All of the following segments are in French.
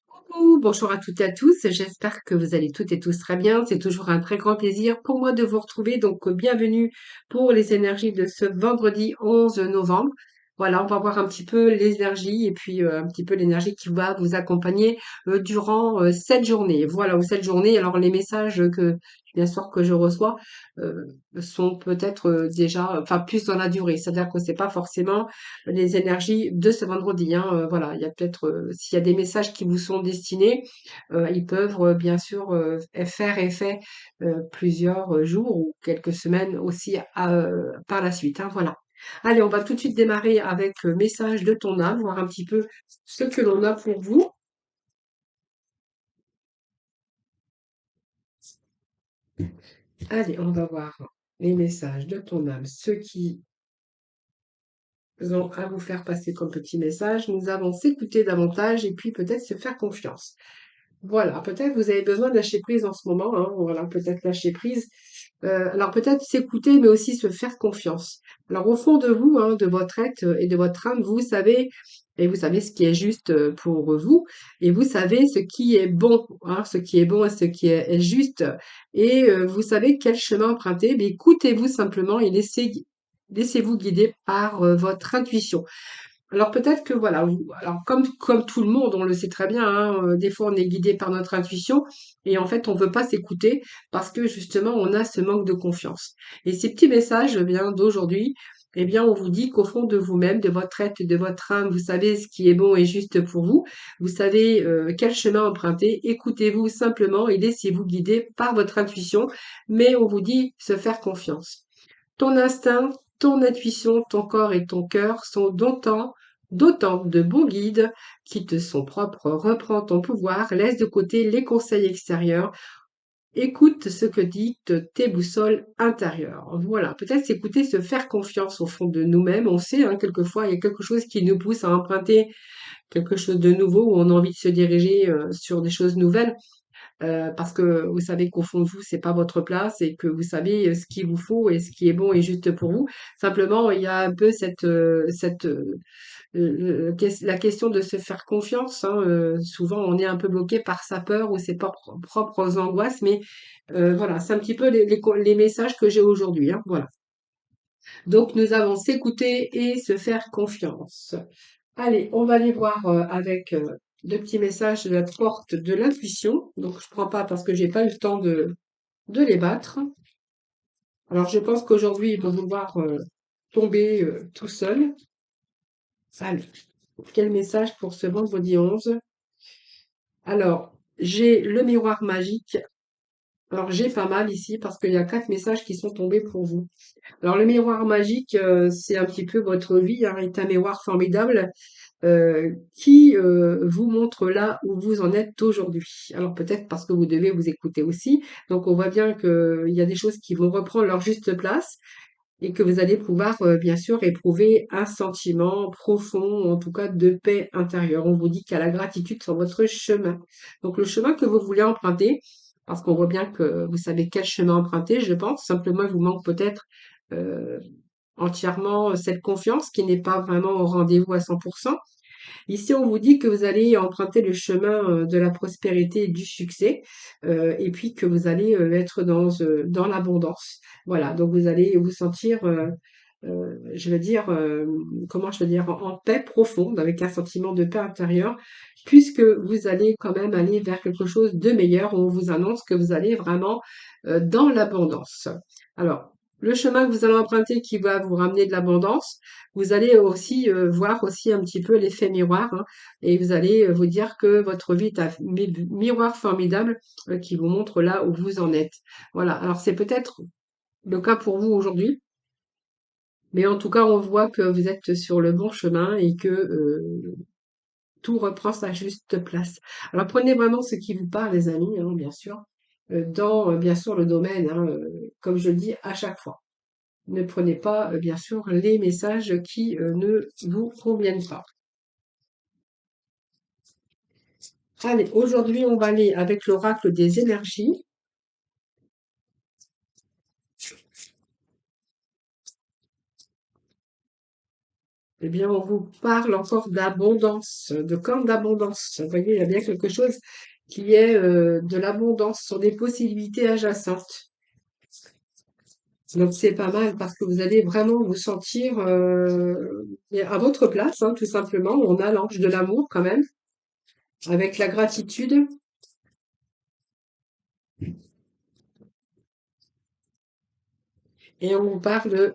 Coucou, bonjour à toutes et à tous, j'espère que vous allez toutes et tous très bien. C'est toujours un très grand plaisir pour moi de vous retrouver. Donc, bienvenue pour les énergies de ce vendredi 11 novembre. Voilà, on va voir un petit peu les énergies et puis un petit peu l'énergie qui va vous accompagner durant cette journée. Voilà, ou cette journée. Alors, les messages que, bien sûr, que je reçois euh, sont peut-être déjà, enfin, plus dans la durée. C'est-à-dire que c'est pas forcément les énergies de ce vendredi, hein. Voilà, il y a peut-être, s'il y a des messages qui vous sont destinés, ils peuvent bien sûr faire effet plusieurs jours ou quelques semaines aussi par la suite, hein, voilà. Allez, on va tout de suite démarrer avec le message de ton âme, voir un petit peu ce que l'on a pour vous. Allez, on va voir les messages de ton âme, ceux qui ont à vous faire passer comme petit message. Nous allons s'écouter davantage et puis peut-être se faire confiance. Voilà, peut-être vous avez besoin de lâcher prise en ce moment, hein, voilà, peut-être lâcher prise. Alors peut-être s'écouter, mais aussi se faire confiance. Alors au fond de vous, hein, de votre être et de votre âme, vous savez, et vous savez ce qui est juste pour vous, et vous savez ce qui est bon, hein, ce qui est bon et ce qui est juste, et vous savez quel chemin emprunter. Mais écoutez-vous simplement et laissez-vous guider par votre intuition. Alors peut-être que voilà, alors comme tout le monde, on le sait très bien, hein, des fois on est guidé par notre intuition et en fait on veut pas s'écouter parce que justement on a ce manque de confiance. Et ces petits messages, eh bien d'aujourd'hui, eh bien on vous dit qu'au fond de vous-même, de votre être, de votre âme, vous savez ce qui est bon et juste pour vous. Vous savez quel chemin emprunter. Écoutez-vous simplement et laissez-vous guider par votre intuition, mais on vous dit se faire confiance. Ton instinct, ton intuition, ton corps et ton cœur sont d'autant de bons guides qui te sont propres. Reprends ton pouvoir, laisse de côté les conseils extérieurs, écoute ce que dictent tes boussoles intérieures. Voilà, peut-être s'écouter, se faire confiance au fond de nous-mêmes. On sait, hein, quelquefois, il y a quelque chose qui nous pousse à emprunter quelque chose de nouveau, où on a envie de se diriger sur des choses nouvelles. Parce que vous savez qu'au fond de vous, c'est pas votre place et que vous savez ce qu'il vous faut et ce qui est bon et juste pour vous. Simplement, il y a un peu la question de se faire confiance, hein. Souvent, on est un peu bloqué par sa peur ou ses propres angoisses, mais voilà, c'est un petit peu les messages que j'ai aujourd'hui, hein, voilà. Donc, nous allons s'écouter et se faire confiance. Allez, on va aller voir avec deux petits messages de la porte de l'intuition. Donc, je prends pas parce que j'ai pas eu le temps de les battre. Alors, je pense qu'aujourd'hui, ils vont vouloir tomber tout seuls. Allez, quel message pour ce vendredi 11? Alors, j'ai le miroir magique. Alors, j'ai pas mal ici parce qu'il y a quatre messages qui sont tombés pour vous. Alors, le miroir magique, c'est un petit peu votre vie, hein, est un miroir formidable qui vous montre là où vous en êtes aujourd'hui. Alors peut-être parce que vous devez vous écouter aussi. Donc on voit bien qu'il y a des choses qui vont reprendre leur juste place et que vous allez pouvoir bien sûr éprouver un sentiment profond, en tout cas de paix intérieure. On vous dit qu'il y a la gratitude sur votre chemin. Donc le chemin que vous voulez emprunter, parce qu'on voit bien que vous savez quel chemin emprunter, je pense. Simplement, il vous manque peut-être euh, entièrement cette confiance qui n'est pas vraiment au rendez-vous à 100%. Ici, on vous dit que vous allez emprunter le chemin de la prospérité et du succès, et puis que vous allez être dans l'abondance. Voilà, donc vous allez vous sentir, je veux dire, comment je veux dire, en paix profonde, avec un sentiment de paix intérieure, puisque vous allez quand même aller vers quelque chose de meilleur. On vous annonce que vous allez vraiment dans l'abondance. Alors, le chemin que vous allez emprunter qui va vous ramener de l'abondance, vous allez aussi voir aussi un petit peu l'effet miroir, hein, et vous allez vous dire que votre vie est un miroir formidable qui vous montre là où vous en êtes. Voilà, alors c'est peut-être le cas pour vous aujourd'hui, mais en tout cas on voit que vous êtes sur le bon chemin et que tout reprend sa juste place. Alors prenez vraiment ce qui vous parle, les amis, hein, bien sûr, dans bien sûr le domaine, hein, comme je le dis à chaque fois. Ne prenez pas, bien sûr, les messages qui ne vous conviennent pas. Allez, aujourd'hui, on va aller avec l'oracle des énergies. Eh bien, on vous parle encore d'abondance, de cordes d'abondance. Vous voyez, il y a bien quelque chose qui est de l'abondance sur des possibilités adjacentes. Donc, c'est pas mal parce que vous allez vraiment vous sentir à votre place, hein, tout simplement. On a l'ange de l'amour quand même, avec la gratitude. Et on vous parle de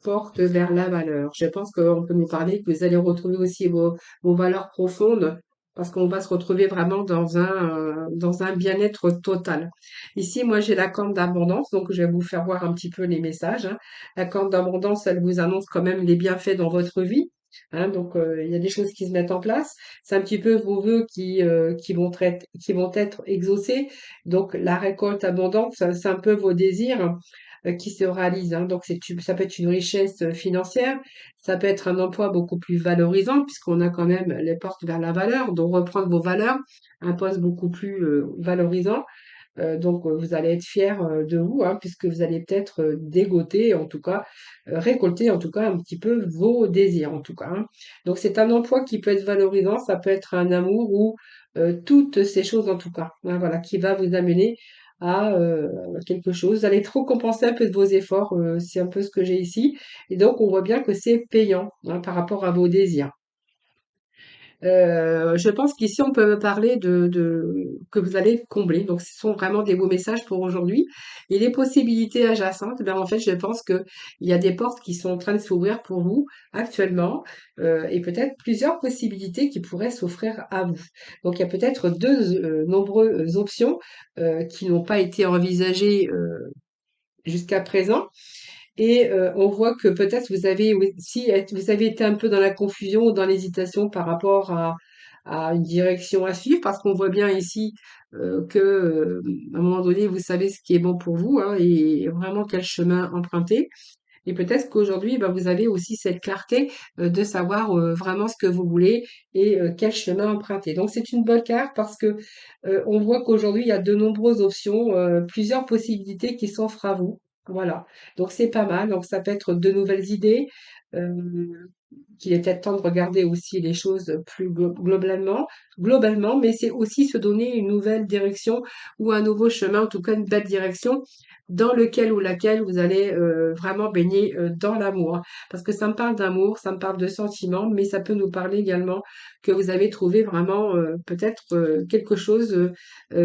porte vers la valeur. Je pense qu'on peut nous parler que vous allez retrouver aussi vos valeurs profondes parce qu'on va se retrouver vraiment dans un bien-être total. Ici, moi, j'ai la corne d'abondance, donc je vais vous faire voir un petit peu les messages, hein. La corne d'abondance, elle vous annonce quand même les bienfaits dans votre vie. Hein, donc, il y a des choses qui se mettent en place. C'est un petit peu vos vœux qui vont être exaucés. Donc, la récolte abondante, c'est un peu vos désirs qui se réalisent, hein. Donc, ça peut être une richesse financière, ça peut être un emploi beaucoup plus valorisant, puisqu'on a quand même les portes vers la valeur. Donc, reprendre vos valeurs, un poste beaucoup plus valorisant. Donc, vous allez être fier de vous, hein, puisque vous allez peut-être dégoter, en tout cas, récolter, en tout cas, un petit peu vos désirs, en tout cas, hein. Donc, c'est un emploi qui peut être valorisant, ça peut être un amour ou toutes ces choses, en tout cas, hein, voilà, qui va vous amener à quelque chose. Vous allez trop compenser un peu de vos efforts, c'est un peu ce que j'ai ici. Et donc, on voit bien que c'est payant, hein, par rapport à vos désirs. Je pense qu'ici, on peut parler que vous allez combler. Donc, ce sont vraiment des beaux messages pour aujourd'hui. Et les possibilités adjacentes, ben, en fait, je pense que il y a des portes qui sont en train de s'ouvrir pour vous actuellement, et peut-être plusieurs possibilités qui pourraient s'offrir à vous. Donc, il y a peut-être deux nombreuses options qui n'ont pas été envisagées jusqu'à présent. Et on voit que peut-être vous avez aussi vous avez été un peu dans la confusion ou dans l'hésitation par rapport à une direction à suivre, parce qu'on voit bien ici que à un moment donné, vous savez ce qui est bon pour vous, hein, et vraiment quel chemin emprunter. Et peut-être qu'aujourd'hui, bah, vous avez aussi cette clarté de savoir vraiment ce que vous voulez et quel chemin emprunter. Donc c'est une bonne carte parce que on voit qu'aujourd'hui, il y a de nombreuses options, plusieurs possibilités qui s'offrent à vous. Voilà. Donc c'est pas mal. Donc ça peut être de nouvelles idées. Qu'il est peut-être temps de regarder aussi les choses plus globalement, mais c'est aussi se donner une nouvelle direction ou un nouveau chemin, en tout cas une belle direction dans lequel ou laquelle vous allez vraiment baigner dans l'amour. Parce que ça me parle d'amour, ça me parle de sentiments, mais ça peut nous parler également que vous avez trouvé vraiment peut-être quelque chose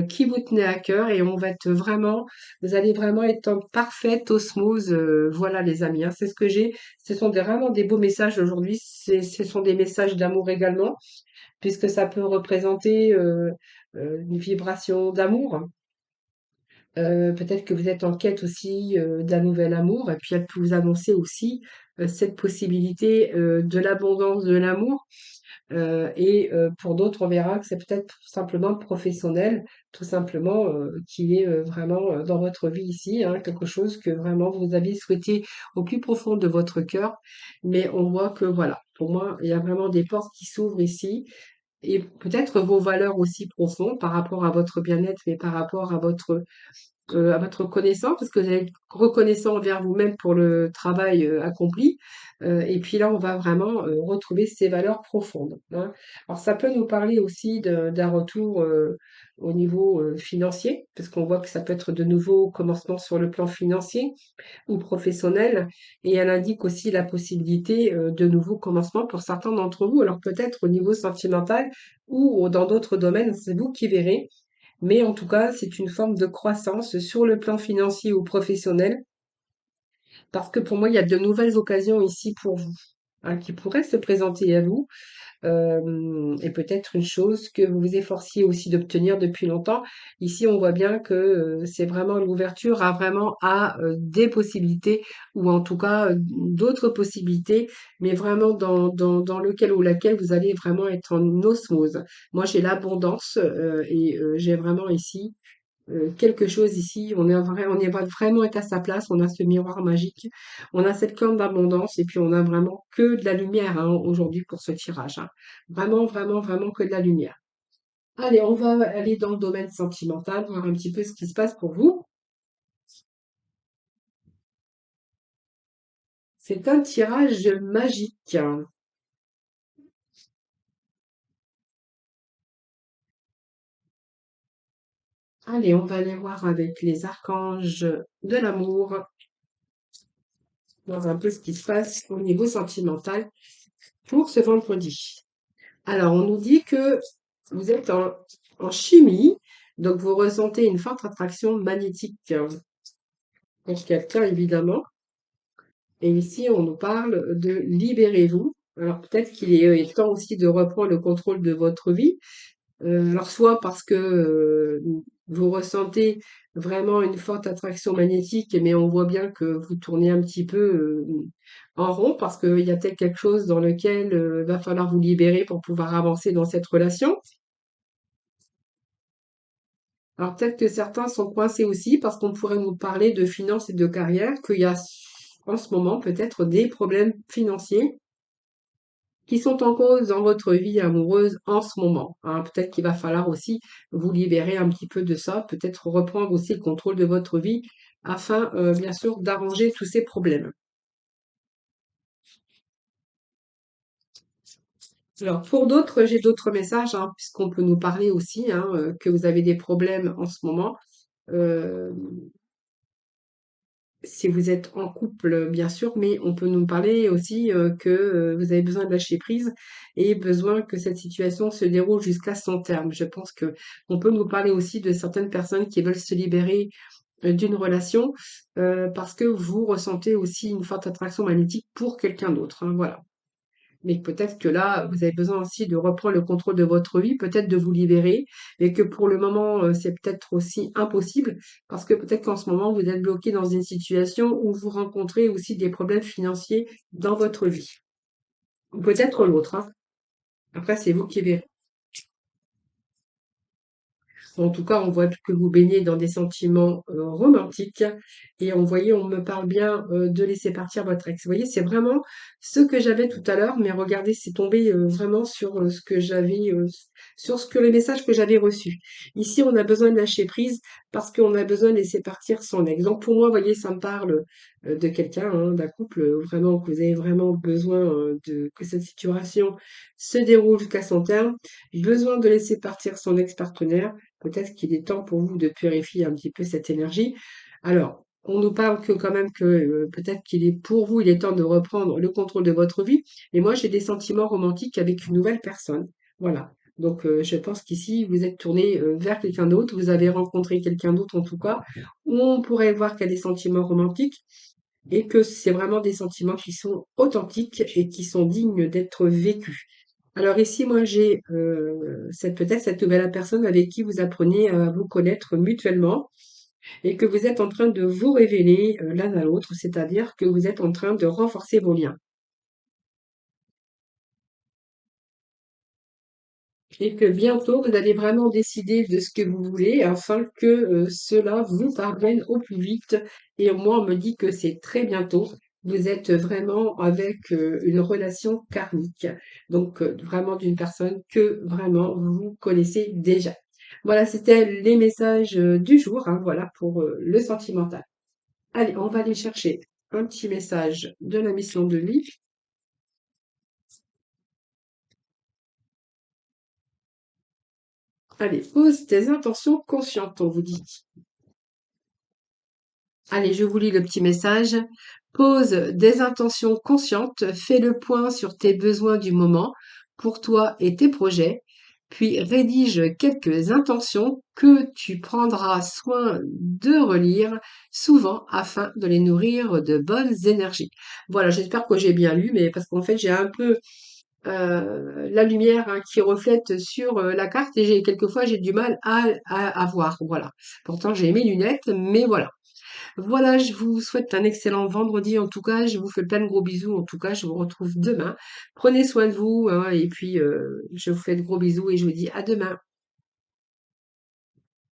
qui vous tenait à cœur et on va être vraiment, vous allez vraiment être en parfaite osmose. Voilà les amis, hein, c'est ce que j'ai. Ce sont vraiment des beaux messages aujourd'hui. Ce sont des messages d'amour également, puisque ça peut représenter une vibration d'amour. Peut-être que vous êtes en quête aussi d'un nouvel amour, et puis elle peut vous annoncer aussi cette possibilité de l'abondance de l'amour. Et pour d'autres, on verra que c'est peut-être simplement professionnel, tout simplement, qui est vraiment dans votre vie ici, hein, quelque chose que vraiment vous aviez souhaité au plus profond de votre cœur. Mais on voit que voilà, pour moi, il y a vraiment des portes qui s'ouvrent ici. Et peut-être vos valeurs aussi profondes par rapport à votre bien-être, mais par rapport à votre connaissance, parce que vous êtes reconnaissant envers vous-même pour le travail accompli. Et puis là, on va vraiment retrouver ces valeurs profondes, hein. Alors, ça peut nous parler aussi d'un retour au niveau financier, parce qu'on voit que ça peut être de nouveaux commencements sur le plan financier ou professionnel. Et elle indique aussi la possibilité de nouveaux commencements pour certains d'entre vous. Alors peut-être au niveau sentimental ou dans d'autres domaines, c'est vous qui verrez. Mais en tout cas, c'est une forme de croissance sur le plan financier ou professionnel, parce que pour moi, il y a de nouvelles occasions ici pour vous, hein, qui pourraient se présenter à vous, et peut-être une chose que vous vous efforciez aussi d'obtenir depuis longtemps. Ici, on voit bien que c'est vraiment l'ouverture à vraiment à des possibilités, ou en tout cas d'autres possibilités, mais vraiment dans lequel ou laquelle vous allez vraiment être en osmose. Moi, j'ai l'abondance et j'ai vraiment ici quelque chose ici. On est vraiment être à sa place. On a ce miroir magique. On a cette corne d'abondance et puis on a vraiment que de la lumière, hein, aujourd'hui pour ce tirage, hein. Vraiment, vraiment, vraiment que de la lumière. Allez, on va aller dans le domaine sentimental, voir un petit peu ce qui se passe pour vous. C'est un tirage magique. Allez, on va aller voir avec les archanges de l'amour, voir un peu ce qui se passe au niveau sentimental pour ce vendredi. Alors, on nous dit que vous êtes en chimie, donc vous ressentez une forte attraction magnétique pour quelqu'un, évidemment. Et ici, on nous parle de libérez-vous. Alors, peut-être qu'il est temps aussi de reprendre le contrôle de votre vie. Alors soit parce que vous ressentez vraiment une forte attraction magnétique, mais on voit bien que vous tournez un petit peu en rond parce qu'il y a peut-être quelque chose dans lequel va falloir vous libérer pour pouvoir avancer dans cette relation. Alors peut-être que certains sont coincés aussi parce qu'on pourrait nous parler de finances et de carrière, qu'il y a en ce moment peut-être des problèmes financiers qui sont en cause dans votre vie amoureuse en ce moment, hein. Peut-être qu'il va falloir aussi vous libérer un petit peu de ça, peut-être reprendre aussi le contrôle de votre vie afin, bien sûr, d'arranger tous ces problèmes. Alors, pour d'autres, j'ai d'autres messages, hein, puisqu'on peut nous parler aussi, hein, que vous avez des problèmes en ce moment. Euh, Si vous êtes en couple, bien sûr, mais on peut nous parler aussi que vous avez besoin de lâcher prise et besoin que cette situation se déroule jusqu'à son terme. Je pense que on peut nous parler aussi de certaines personnes qui veulent se libérer d'une relation parce que vous ressentez aussi une forte attraction magnétique pour quelqu'un d'autre, hein, voilà. Mais peut-être que là, vous avez besoin aussi de reprendre le contrôle de votre vie, peut-être de vous libérer, et que pour le moment, c'est peut-être aussi impossible, parce que peut-être qu'en ce moment, vous êtes bloqué dans une situation où vous rencontrez aussi des problèmes financiers dans votre vie. Ou peut-être l'autre, hein. Après, c'est vous qui verrez. En tout cas, on voit que vous baignez dans des sentiments romantiques et on me parle bien de laisser partir votre ex. Vous voyez, c'est vraiment ce que j'avais tout à l'heure, mais regardez, c'est tombé vraiment sur ce que j'avais, sur ce que le message que j'avais reçu. Ici, on a besoin de lâcher prise parce qu'on a besoin de laisser partir son ex. Donc pour moi, vous voyez, ça me parle de quelqu'un, hein, d'un couple, vraiment que vous avez vraiment besoin de que cette situation se déroule jusqu'à son terme. Besoin de laisser partir son ex-partenaire. Peut-être qu'il est temps pour vous de purifier un petit peu cette énergie. Alors, on nous parle que quand même que peut-être qu'il est pour vous, il est temps de reprendre le contrôle de votre vie. Et moi, j'ai des sentiments romantiques avec une nouvelle personne. Voilà. Donc, je pense qu'ici, vous êtes tourné vers quelqu'un d'autre. Vous avez rencontré quelqu'un d'autre, en tout cas, où on pourrait voir qu'il y a des sentiments romantiques et que c'est vraiment des sentiments qui sont authentiques et qui sont dignes d'être vécus. Alors ici, moi, j'ai peut-être cette nouvelle personne avec qui vous apprenez à vous connaître mutuellement et que vous êtes en train de vous révéler l'un à l'autre, c'est-à-dire que vous êtes en train de renforcer vos liens. Et que bientôt, vous allez vraiment décider de ce que vous voulez afin que cela vous parvienne au plus vite. Et moi, on me dit que c'est très bientôt. Vous êtes vraiment avec une relation karmique. Donc, vraiment d'une personne que vraiment vous connaissez déjà. Voilà, c'était les messages du jour, hein, voilà, pour le sentimental. Allez, on va aller chercher un petit message de la mission de vie. Allez, pose tes intentions conscientes, on vous dit. Allez, je vous lis le petit message. Pose des intentions conscientes, fais le point sur tes besoins du moment, pour toi et tes projets, puis rédige quelques intentions que tu prendras soin de relire souvent afin de les nourrir de bonnes énergies. Voilà, j'espère que j'ai bien lu, mais parce qu'en fait j'ai un peu la lumière hein, qui reflète sur la carte et quelquefois j'ai du mal à voir. Voilà. Pourtant j'ai mes lunettes, mais voilà. Voilà, je vous souhaite un excellent vendredi en tout cas. Je vous fais plein de gros bisous en tout cas. Je vous retrouve demain. Prenez soin de vous hein, et puis je vous fais de gros bisous et je vous dis à demain.